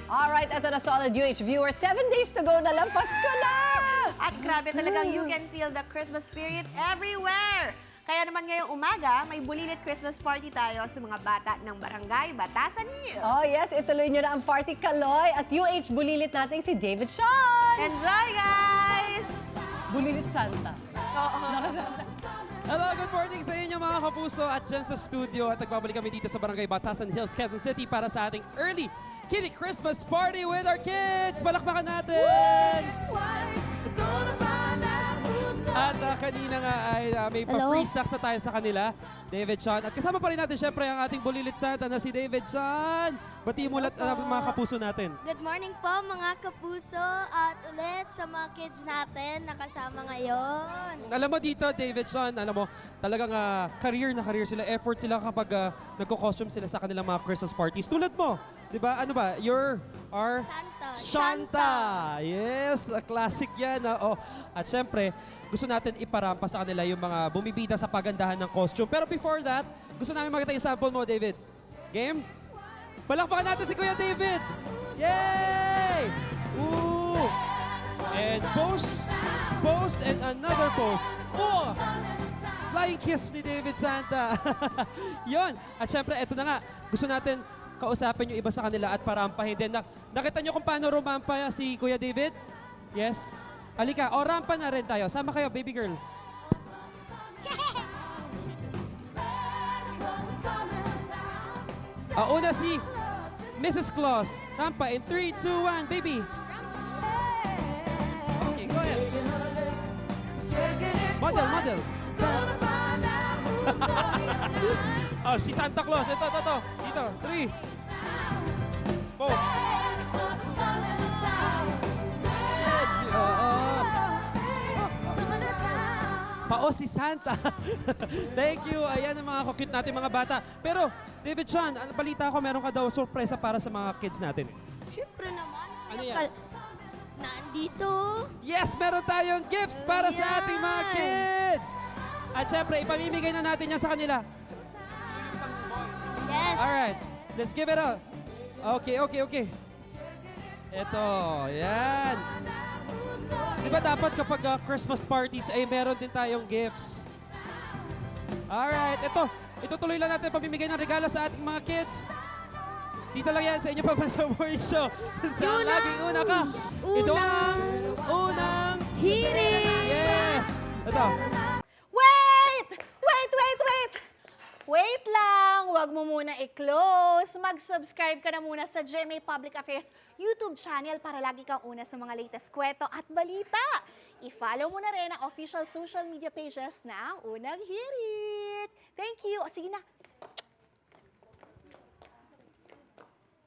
Alright, ito na solid UH viewers. 7 days to go na lang. Pasko na! At grabe talagang you can feel the Christmas spirit everywhere. Kaya naman ngayong umaga, may bulilit Christmas party tayo sa mga bata ng Barangay Batasan Hills. Oh yes, ituloy nyo na ang Party Kaloy at UH bulilit natin si David Sean. Enjoy, guys! Bulilit Santa. Oo. Nakasanta. Hello, good morning sa inyo mga kapuso at dyan sa studio at nagbabalik kami dito sa Barangay Batasan Hills, Quezon City para sa ating early Kitty Christmas Party with our kids! Palakpakan natin! At kanina nga ay may pa-free snacks na tayo sa kanila, David Sean. At kasama pa rin natin syempre ang ating bulilit Santa na si David Sean. Batiin mo lahat mga kapuso natin. Good morning po mga kapuso at ulit sa mga kids natin nakasama ngayon. Alam mo dito, David Sean, alam mo, talagang career na career sila, effort sila kapag nagko-costume sila sa kanilang mga Christmas parties. Tulad mo, di ba? Ano ba? You're our Santa. Shanta! Yes, a classic yan. Oh. At syempre, gusto natin iparampa sa kanila yung mga bumibida sa pagandahan ng costume. Pero before that, gusto namin makita yung sample mo, David. Game? Palakpakan natin si Kuya David! Yay! Ooh! And pose, pose, and another pose. Oh! Flying kiss ni David Santa. Yon. At syempre, eto na nga. Gusto natin kausapin yung iba sa kanila at parampahin din. Nakita nyo kung paano rumampa si Kuya David? Yes? Halika, o rampa na rin tayo. Sama kayo, baby girl. Una si Mrs. Claus. Rampa in 3, 2, 1, baby. Okay, go ahead. Model, model. Oh, si Santa Claus. Ito. Dito, 3. Pose. Pao si Santa. Thank you. Ayan ang mga cute natin mga bata. Pero, David Sean, ano balita ko, meron ka daw sorpresa para sa mga kids natin. Siyempre naman. Ano yan? Nandito. Yes, meron tayong gifts para sa ating mga kids. At syempre, ipamimigay na natin yan sa kanila. Yes. Alright, let's give it up. Okay. Ito, yan. Di ba dapat kapag Christmas parties ay meron din tayong gifts? Alright, ito tuloy lang natin pamimigay ng regalo sa ating mga kids. Dito lang yan sa inyo Pambansa Boys Show. Sa laging una ka. Ito ang unang Hiring. yes. Ito. Wait lang! Huwag mo muna i-close. Mag-subscribe ka na muna sa GMA Public Affairs YouTube channel para lagi kang una sa mga latest kwento at balita. I-follow mo na rin ang official social media pages ng Unang Hirit. Thank you. O sige na,